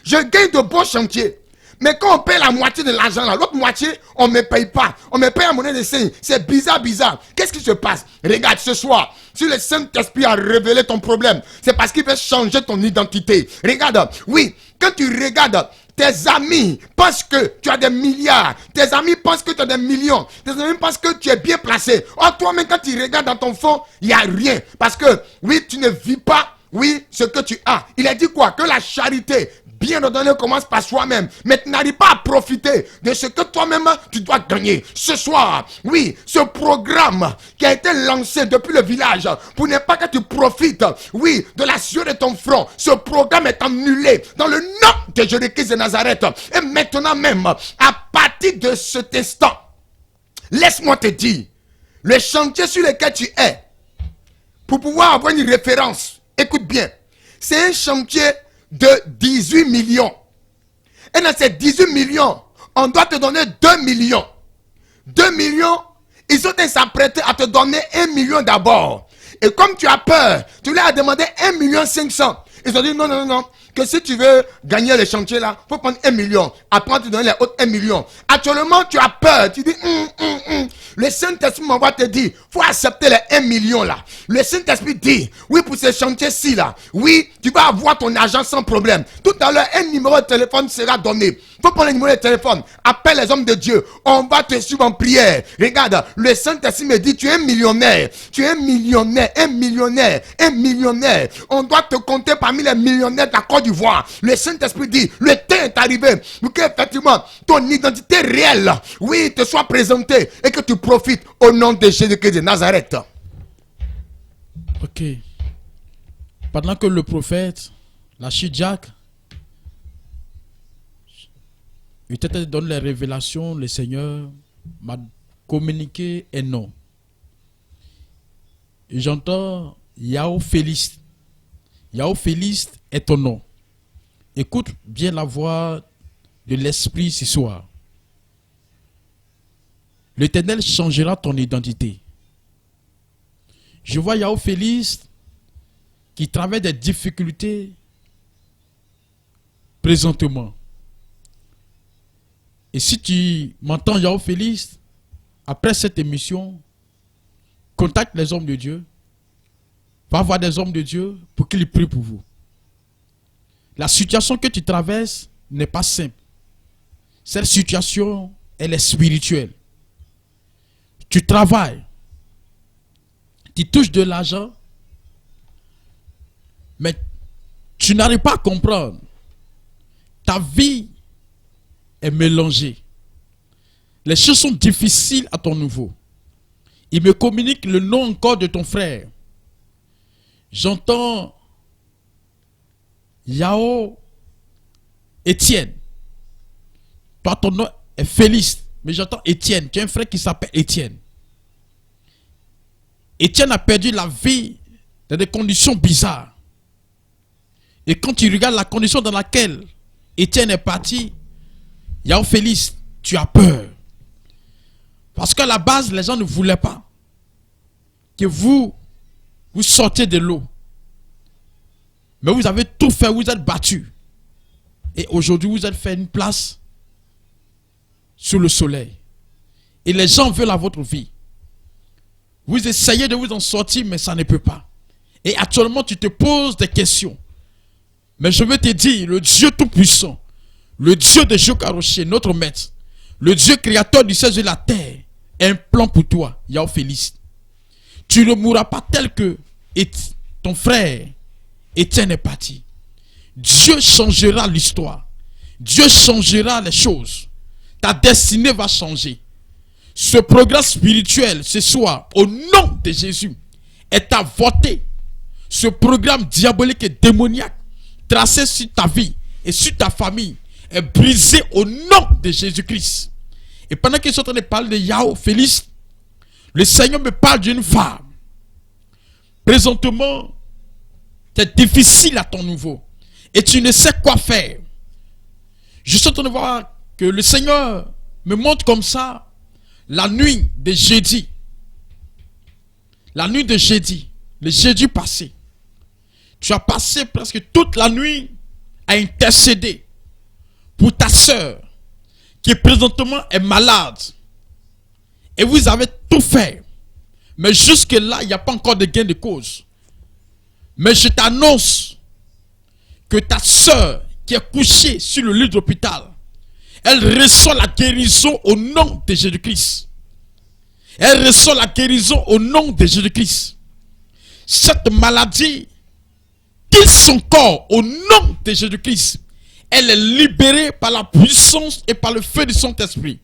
Je gagne de bons chantiers. Mais quand on paye la moitié de l'argent, l'autre moitié, on ne me paye pas. On me paye en monnaie de signe. C'est bizarre. Qu'est-ce qui se passe? Regarde ce soir. Si le Saint-Esprit a révélé ton problème, c'est parce qu'il veut changer ton identité. Regarde, oui, quand tu regardes tes amis pensent que tu as des milliards. Tes amis pensent que tu as des millions. Tes amis pensent que tu es bien placé. Or, toi-même, quand tu regardes dans ton fond, il n'y a rien. Parce que, oui, tu ne vis pas, oui, ce que tu as. Il a dit quoi? Que la charité bien ordonnée commence par soi-même. Mais tu n'arrives pas à profiter de ce que toi-même tu dois gagner. Ce soir, oui, ce programme qui a été lancé depuis le village pour ne pas que tu profites, oui, de la sueur de ton front. Ce programme est annulé dans le nom de Jésus-Christ de Nazareth. Et maintenant même, à partir de cet instant, laisse-moi te dire, le chantier sur lequel tu es, pour pouvoir avoir une référence, écoute bien, c'est un chantier de 18 millions. Et dans ces 18 millions, on doit te donner 2 millions. 2 millions, ils ont s'apprêtés à te donner 1 million d'abord. Et comme tu as peur, tu leur as demandé 1 million 500. Ils ont dit non, non, non, que si tu veux gagner le chantier là, il faut prendre 1 million. Après, on te donne les autres 1 million. Actuellement, tu as peur. Tu dis, le Saint-Esprit m'envoie te dire, il faut accepter les 1 million là. Le Saint-Esprit dit, oui, pour ce chantier-ci là, oui, tu vas avoir ton argent sans problème. Tout à l'heure, un numéro de téléphone sera donné. Il faut prendre le numéro de téléphone. Appelle les hommes de Dieu. On va te suivre en prière. Regarde, le Saint-Esprit me dit, tu es un millionnaire. Tu es un millionnaire, un millionnaire, un millionnaire. On doit te compter parmi les millionnaires de la Côte d'Ivoire. Le Saint-Esprit dit, le temps est arrivé pour que effectivement ton identité réelle, oui, te soit présentée et que tu profites au nom de Jésus-Christ de Nazareth. Ok. Pendant que le prophète, la Chidjak, il te donne les révélations, le Seigneur m'a communiqué un nom. Et j'entends Yao Félix. Yao Félix est ton nom. Écoute bien la voix de l'Esprit ce soir. L'Éternel changera ton identité. Je vois Yao Félix qui traverse des difficultés présentement. Et si tu m'entends, Yao Félix, après cette émission, contacte les hommes de Dieu. Va voir des hommes de Dieu pour qu'ils prient pour vous. La situation que tu traverses n'est pas simple. Cette situation, elle est spirituelle. Tu travailles. Tu touches de l'argent. Mais tu n'arrives pas à comprendre. Ta vie est mélangée. Les choses sont difficiles à ton niveau. Il me communique le nom encore de ton frère. J'entends Yao Étienne. Toi, ton nom est Félix. Mais j'entends Étienne. Tu as un frère qui s'appelle Étienne. Étienne a perdu la vie dans des conditions bizarres. Et quand tu regardes la condition dans laquelle Étienne est parti, Yao Félix, tu as peur. Parce qu'à la base, les gens ne voulaient pas que vous sortiez de l'eau. Mais vous avez tout fait, vous êtes battu. Et aujourd'hui, vous êtes fait une place sous le soleil. Et les gens veulent à votre vie. Vous essayez de vous en sortir, mais ça ne peut pas. Et actuellement, tu te poses des questions. Mais je veux te dire, le Dieu Tout-Puissant, le Dieu de Jokaroché, notre maître, le Dieu créateur du ciel et de la terre, a un plan pour toi, Yao Félix. Tu ne mourras pas tel que ton frère Étienne est parti. Dieu changera l'histoire. Dieu changera les choses. Ta destinée va changer. Ce programme spirituel, ce soir, au nom de Jésus, est avorté. Ce programme diabolique et démoniaque, tracé sur ta vie et sur ta famille, est brisé au nom de Jésus-Christ. Et pendant que je suis en train de parler de Yao Félix, le Seigneur me parle d'une femme. Présentement, c'est difficile à ton niveau. Et tu ne sais quoi faire. Je suis en train de voir que le Seigneur me montre comme ça la nuit de jeudi. La nuit de jeudi. Le jeudi passé. Tu as passé presque toute la nuit à intercéder pour ta soeur qui présentement est malade. Et vous avez tout fait. Mais jusque-là, il n'y a pas encore de gain de cause. Mais je t'annonce que ta soeur qui est couchée sur le lit d'hôpital, elle reçoit la guérison au nom de Jésus-Christ. Elle reçoit la guérison au nom de Jésus-Christ. Cette maladie quitte son corps au nom de Jésus-Christ. Elle est libérée par la puissance et par le feu du Saint-Esprit.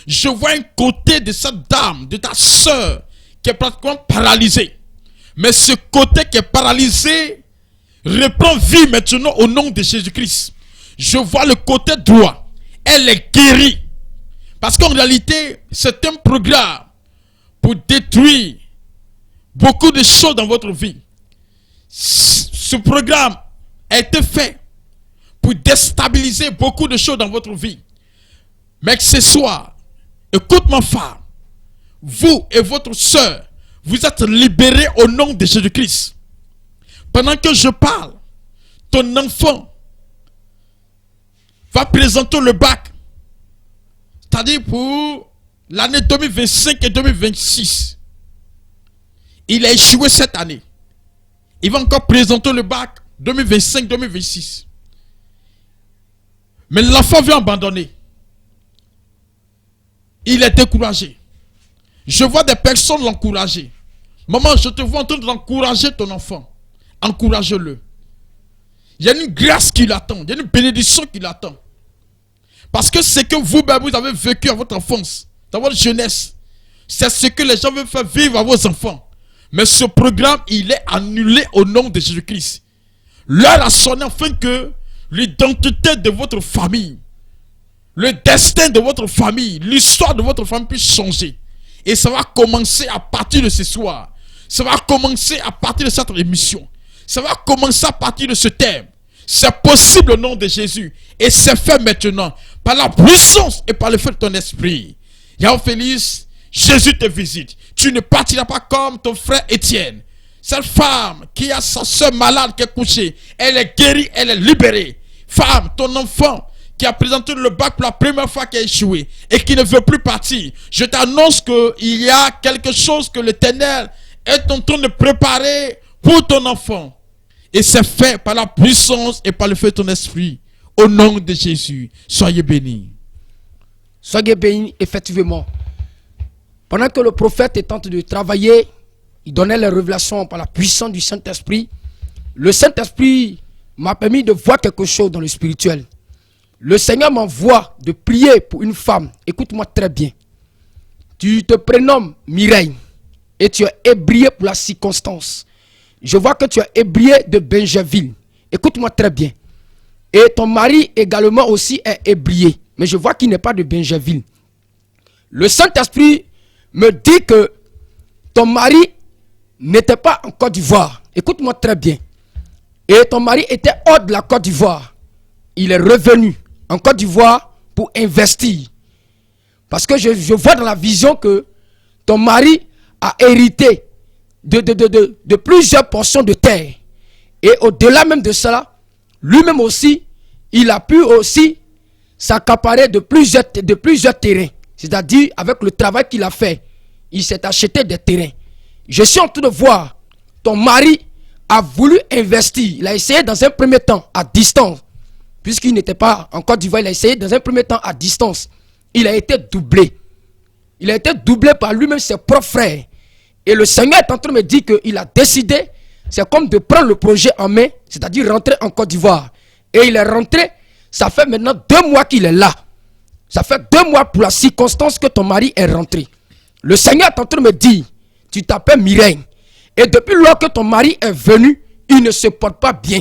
Je vois un côté de cette dame, de ta soeur, qui est pratiquement paralysée. Mais ce côté qui est paralysé reprend vie maintenant au nom de Jésus-Christ. Je vois le côté droit. Elle est guérie. Parce qu'en réalité, c'est un programme pour détruire beaucoup de choses dans votre vie. Ce programme a été fait pour déstabiliser beaucoup de choses dans votre vie. Mais que ce soit, écoute ma femme, vous et votre soeur, vous êtes libérés au nom de Jésus-Christ. Pendant que je parle, ton enfant va présenter le bac. C'est-à-dire pour l'année 2025 et 2026. Il a échoué cette année. Il va encore présenter le bac 2025-2026. Mais l'enfant vient abandonner. Il est découragé. Je vois des personnes l'encourager. Maman, je te vois en train d'encourager ton enfant. Encourage-le. Il y a une grâce qui l'attend. Il y a une bénédiction qui l'attend. Parce que ce que vous-même vous avez vécu à votre enfance, dans votre jeunesse, c'est ce que les gens veulent faire vivre à vos enfants. Mais ce programme, il est annulé au nom de Jésus-Christ. L'heure a sonné afin que l'identité de votre famille, le destin de votre famille, l'histoire de votre famille puisse changer. Et ça va commencer à partir de ce soir. Ça va commencer à partir de cette émission. Ça va commencer à partir de ce thème. C'est possible au nom de Jésus. Et c'est fait maintenant. Par la puissance et par le feu de ton esprit. Yahweh Félix, Jésus te visite. Tu ne partiras pas comme ton frère Étienne. Cette femme qui a sa soeur malade qui est couchée, elle est guérie, elle est libérée. Femme, ton enfant qui a présenté le bac pour la première fois qui a échoué et qui ne veut plus partir, je t'annonce qu'il y a quelque chose que l'Éternel est en train de préparer pour ton enfant. Et c'est fait par la puissance et par le feu de ton esprit. Au nom de Jésus, soyez bénis. Soyez bénis, effectivement. Pendant que le prophète est en train de travailler, il donnait les révélations par la puissance du Saint-Esprit. Le Saint-Esprit m'a permis de voir quelque chose dans le spirituel. Le Seigneur m'envoie de prier pour une femme. Écoute-moi très bien. Tu te prénommes Mireille et tu es ébrié pour la circonstance. Je vois que tu es ébrié de Benjaville. Écoute-moi très bien. Et ton mari également aussi est ébrié. Mais je vois qu'il n'est pas de Benjaville. Le Saint-Esprit me dit que ton mari n'était pas en Côte d'Ivoire. Écoute-moi très bien. Et ton mari était hors de la Côte d'Ivoire. Il est revenu en Côte d'Ivoire pour investir. Parce que je vois dans la vision que ton mari a hérité de plusieurs portions de terre. Et au-delà même de cela, lui-même aussi, il a pu aussi s'accaparer de plusieurs terrains. C'est-à-dire, avec le travail qu'il a fait, il s'est acheté des terrains. Je suis en train de voir, ton mari a voulu investir. Il a essayé dans un premier temps à distance. Puisqu'il n'était pas en Côte d'Ivoire, il a essayé dans un premier temps à distance. Il a été doublé. Il a été doublé par lui-même ses propres frères. Et le Seigneur est en train de me dire qu'il a décidé, c'est comme de prendre le projet en main, c'est-à-dire rentrer en Côte d'Ivoire. Et il est rentré, ça fait maintenant 2 mois qu'il est là. Ça fait 2 mois pour la circonstance que ton mari est rentré. Le Seigneur est en train de me dire, tu t'appelles Mireille. Et depuis lors que ton mari est venu, il ne se porte pas bien.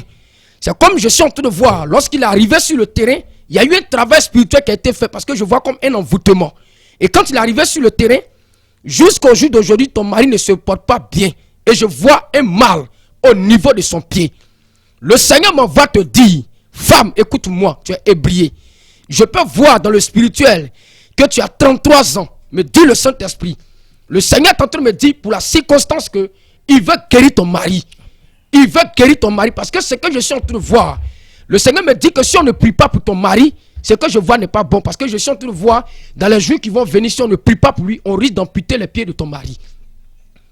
C'est comme je suis en train de voir, lorsqu'il est arrivé sur le terrain, il y a eu un travail spirituel qui a été fait parce que je vois comme un envoûtement. Et quand il est arrivé sur le terrain, jusqu'au jour d'aujourd'hui, ton mari ne se porte pas bien. Et je vois un mal au niveau de son pied. Le Seigneur m'envoie te dire, femme, écoute-moi, tu es ébrié. Je peux voir dans le spirituel que tu as 33 ans, me dit le Saint-Esprit. Le Seigneur est en train de me dire pour la circonstance que il veut guérir ton mari. Il veut guérir ton mari parce que ce que je suis en train de voir, le Seigneur me dit que si on ne prie pas pour ton mari, ce que je vois n'est pas bon. Parce que je suis en train de voir dans les jours qui vont venir, si on ne prie pas pour lui, on risque d'amputer les pieds de ton mari.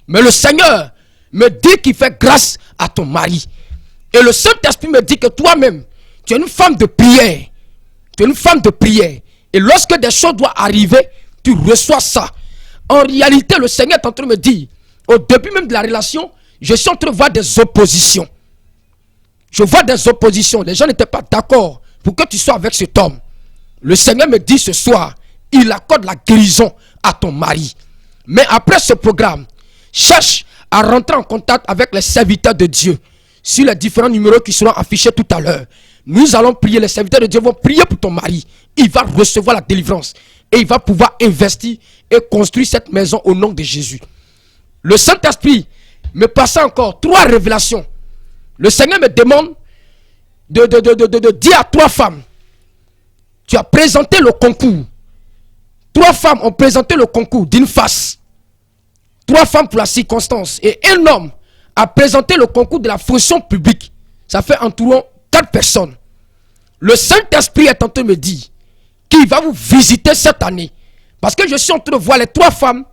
Mais le Seigneur me dit qu'il fait grâce à ton mari. Et le Saint-Esprit me dit que toi-même, Tu es une femme de prière. Tu es une femme de prière. Et lorsque des choses doivent arriver, tu reçois ça. En réalité, le Seigneur est en train de me dire, au début même de la relation, je suis en train de voir des oppositions. Je vois des oppositions. Les gens n'étaient pas d'accord pour que tu sois avec cet homme. Le Seigneur me dit ce soir, il accorde la guérison à ton mari. Mais après ce programme, cherche à rentrer en contact avec les serviteurs de Dieu sur les différents numéros qui seront affichés tout à l'heure. Nous allons prier, les serviteurs de Dieu vont prier pour ton mari. Il va recevoir la délivrance et il va pouvoir investir et construire cette maison au nom de Jésus. Le Saint-Esprit me passait encore 3 révélations. Le Seigneur me demande de dire à 3 femmes, tu as présenté le concours. 3 femmes ont présenté le concours d'une face. 3 femmes pour la circonstance. Et un homme a présenté le concours de la fonction publique. Ça fait environ 4 personnes. Le Saint-Esprit est en train de me dire qu'il va vous visiter cette année. Parce que je suis en train de voir les 3 femmes.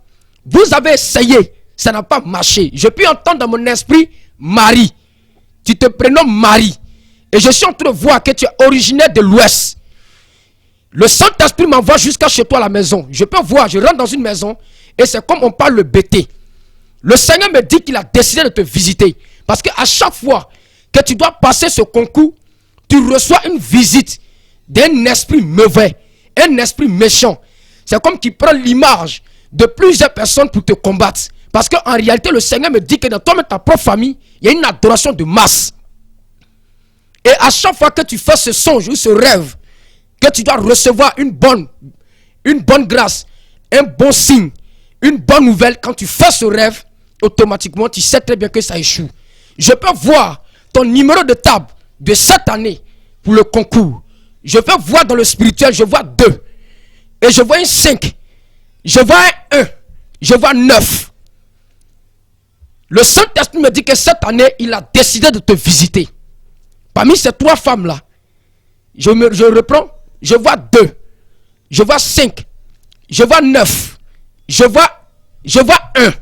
Vous avez essayé, ça n'a pas marché. Je peux entendre dans mon esprit Marie. Tu te prénommes Marie. Et je suis en train de voir que tu es originaire de l'Ouest. Le Saint-Esprit m'envoie jusqu'à chez toi à la maison. Je peux voir, je rentre dans une maison et c'est comme on parle le BT. Le Seigneur me dit qu'il a décidé de te visiter. Parce qu'à chaque fois que tu dois passer ce concours, tu reçois une visite d'un esprit mauvais, un esprit méchant. C'est comme qu'il prend l'image de plusieurs personnes pour te combattre. Parce qu'en réalité, le Seigneur me dit que dans toi et ta propre famille, il y a une adoration de masse. Et à chaque fois que tu fais ce songe ou ce rêve, que tu dois recevoir une bonne grâce, un bon signe, une bonne nouvelle, quand tu fais ce rêve, automatiquement, tu sais très bien que ça échoue. Je peux voir ton numéro de table de cette année pour le concours. Je peux voir dans le spirituel, je vois 2. Et je vois un 5. Je vois un 1. Je vois 9. Le Saint-Esprit me dit que cette année, il a décidé de te visiter. Parmi ces 3 femmes-là, je reprends, je vois 2. Je vois 5. Je vois 9. Je vois 1.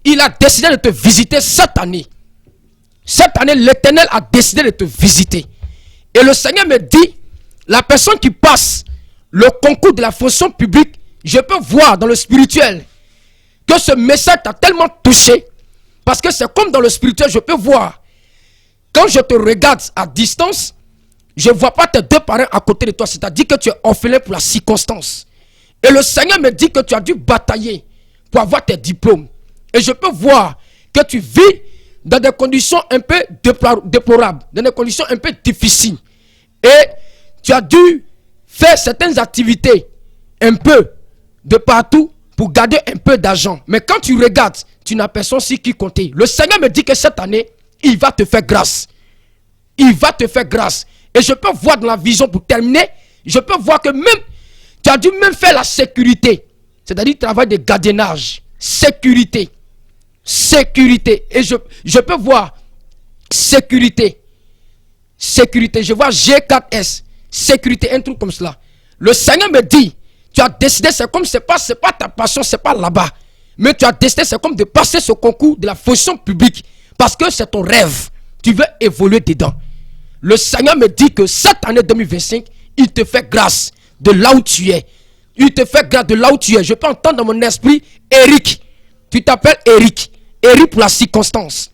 Il a décidé de te visiter cette année. Cette année, l'Éternel a décidé de te visiter. Et le Seigneur me dit, la personne qui passe le concours de la fonction publique, je peux voir dans le spirituel que ce message t'a tellement touché. Parce que c'est comme dans le spirituel, je peux voir. Quand je te regarde à distance, je ne vois pas tes 2 parents à côté de toi. C'est-à-dire que tu es orphelin pour la circonstance. Et le Seigneur me dit que tu as dû batailler pour avoir tes diplômes. Et je peux voir que tu vis dans des conditions un peu déplorables, dans des conditions un peu difficiles. Et tu as dû faire certaines activités un peu de partout pour garder un peu d'argent. Mais quand tu regardes, tu n'as personne sur qui compter. Le Seigneur me dit que cette année, il va te faire grâce. Il va te faire grâce. Et je peux voir dans la vision, pour terminer, je peux voir que même, tu as dû même faire la sécurité. C'est-à-dire le travail de gardiennage. Sécurité. Sécurité. Et je peux voir sécurité. Sécurité. Je vois G4S. Sécurité. Un truc comme cela. Le Seigneur me dit, tu as décidé, c'est comme, c'est pas ta passion, c'est pas là-bas. Mais tu as décidé, c'est comme de passer ce concours de la fonction publique. Parce que c'est ton rêve. Tu veux évoluer dedans. Le Seigneur me dit que cette année 2025, il te fait grâce de là où tu es. Il te fait grâce de là où tu es. Je peux entendre dans mon esprit Eric. Tu t'appelles Eric. Eric pour la circonstance.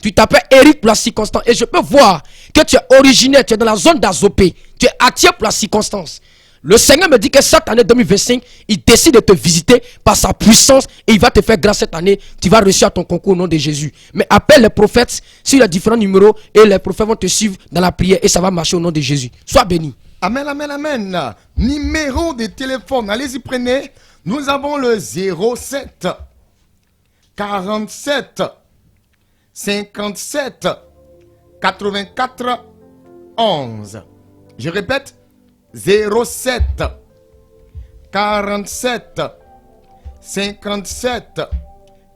Tu t'appelles Eric pour la circonstance. Et je peux voir que tu es originaire, tu es dans la zone d'Azopé. Tu es attiré pour la circonstance. Le Seigneur me dit que cette année 2025, il décide de te visiter par sa puissance et il va te faire grâce cette année. Tu vas réussir ton concours au nom de Jésus. Mais appelle les prophètes sur les différents numéros et les prophètes vont te suivre dans la prière et ça va marcher au nom de Jésus. Sois béni. Amen, amen, amen. Numéro de téléphone, allez-y, prenez. Nous avons le 07 47 57 84 11. Je répète, 07 47 57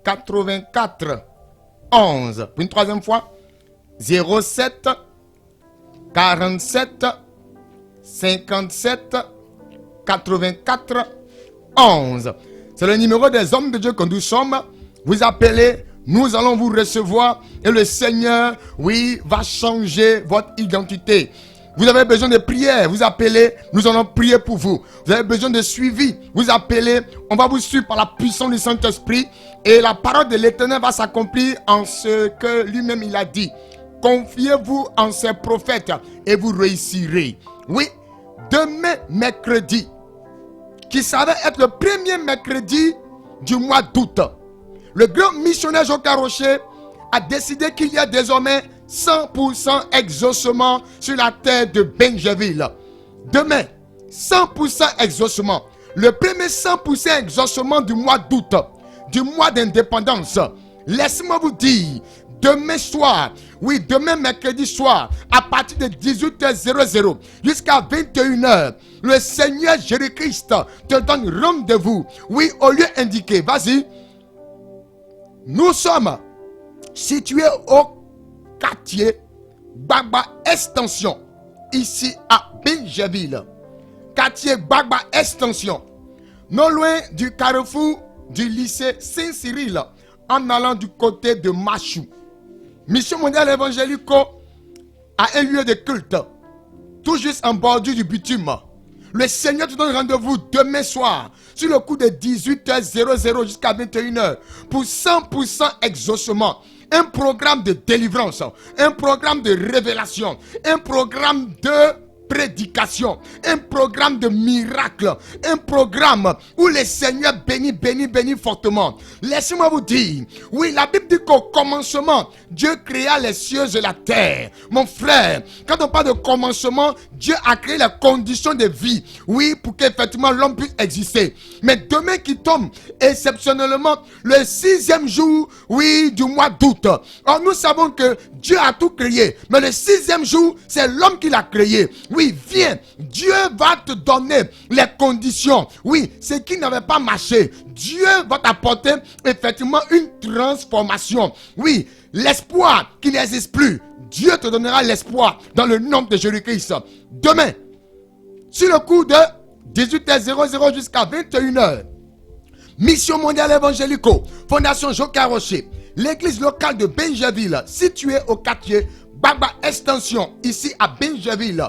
84 11. Pour une troisième fois, 07 47 57 84 11. C'est le numéro des hommes de Dieu que nous sommes. Vous appelez, nous allons vous recevoir et le Seigneur, oui, va changer votre identité. Vous avez besoin de prière, vous appelez, nous allons prier pour vous. Vous avez besoin de suivi, vous appelez, on va vous suivre par la puissance du Saint-Esprit. Et la parole de l'Éternel va s'accomplir en ce que lui-même il a dit. Confiez-vous en ses prophètes et vous réussirez. Oui, demain mercredi, qui s'avère être le premier mercredi du mois d'août, le grand missionnaire Joca Rocher a décidé qu'il y a désormais 100% exaucement sur la terre de Benjaville. Demain, 100% exaucement. Le premier 100% exaucement du mois d'août, du mois d'indépendance. Laissez-moi vous dire, demain soir, oui, demain mercredi soir, à partir de 18h00 jusqu'à 21h, le Seigneur Jésus-Christ te donne rendez-vous. Oui, au lieu indiqué, vas-y. Nous sommes situés au quartier Gbagba Extension, ici à Benjaville. Quartier Gbagba Extension, non loin du carrefour du lycée Saint-Cyril, en allant du côté de Machou. Mission mondiale évangélique a un lieu de culte, tout juste en bordure du bitume. Le Seigneur te donne rendez-vous demain soir, sur le coup de 18h00 jusqu'à 21h, pour 100% exaucement. Un programme de délivrance, un programme de révélation, un programme de prédication, un programme de miracle, un programme où le Seigneur bénit fortement. Laissez-moi vous dire, oui, la Bible dit qu'au commencement, Dieu créa les cieux et la terre. Mon frère, quand on parle de commencement, Dieu a créé les conditions de vie, oui, pour qu'effectivement l'homme puisse exister. Mais demain qui tombe, exceptionnellement, le 6e jour, oui, du mois d'août. Or, nous savons que Dieu a tout créé, mais le 6e jour, c'est l'homme qui l'a créé. Oui, viens, Dieu va te donner les conditions. Oui, ce qui n'avait pas marché, Dieu va t'apporter effectivement une transformation. Oui, l'espoir qui n'existe plus, Dieu te donnera l'espoir dans le nom de Jésus-Christ. Demain, sur le coup de 18h00 jusqu'à 21h, Mission mondiale évangélico, Fondation Joca Rocher, l'église locale de Benjaville, située au quartier Gbagba Extension, ici à Benjaville,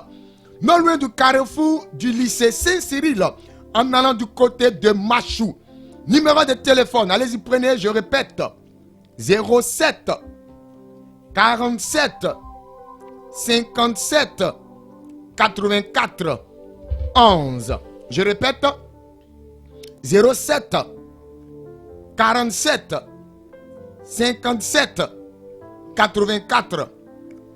non loin du carrefour du lycée Saint-Cyril, en allant du côté de Machou. Numéro de téléphone, allez-y, prenez, je répète, 07 47 57 84 11. Je répète, 07 47 57 84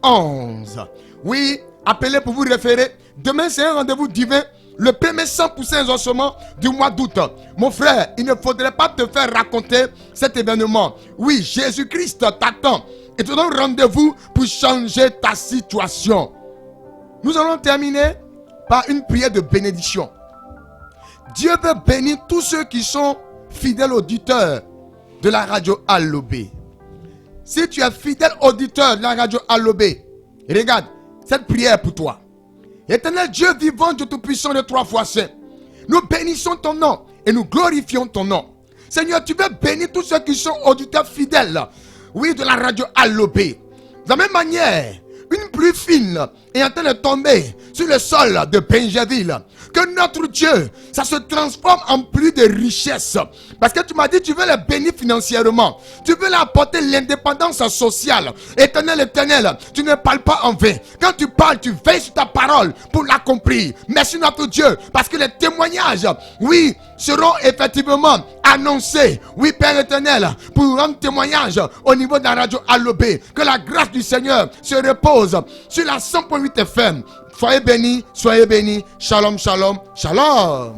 11. Oui, appelez pour vous référer. Demain, c'est un rendez-vous divin. Le premier 100% exaucement du mois d'août. Mon frère, il ne faudrait pas te faire raconter cet événement. Oui, Jésus-Christ t'attend et te donne rendez-vous pour changer ta situation. Nous allons terminer par une prière de bénédiction. Dieu veut bénir tous ceux qui sont fidèles auditeurs de la radio Allobé. Si tu es fidèle auditeur de la radio Allobé, regarde, cette prière est pour toi. Éternel Dieu vivant, Dieu tout-puissant de 3 fois saint, nous bénissons ton nom et nous glorifions ton nom. Seigneur, tu veux bénir tous ceux qui sont auditeurs fidèles, oui, de la radio Allobé. De la même manière, une pluie fine est en train de tomber sur le sol de Benjaville. Que notre Dieu, ça se transforme en pluie de richesse. Parce que tu m'as dit, tu veux les bénir financièrement. Tu veux leur apporter l'indépendance sociale. Éternel, éternel, tu ne parles pas en vain. Quand tu parles, tu veilles sur ta parole pour l'accomplir. Merci notre Dieu. Parce que les témoignages, oui, seront effectivement annoncés. Oui, Père éternel, pour rendre témoignage au niveau de la radio Allobé. Que la grâce du Seigneur se repose sur la 100.8 FM. Soyez bénis, shalom, shalom, shalom.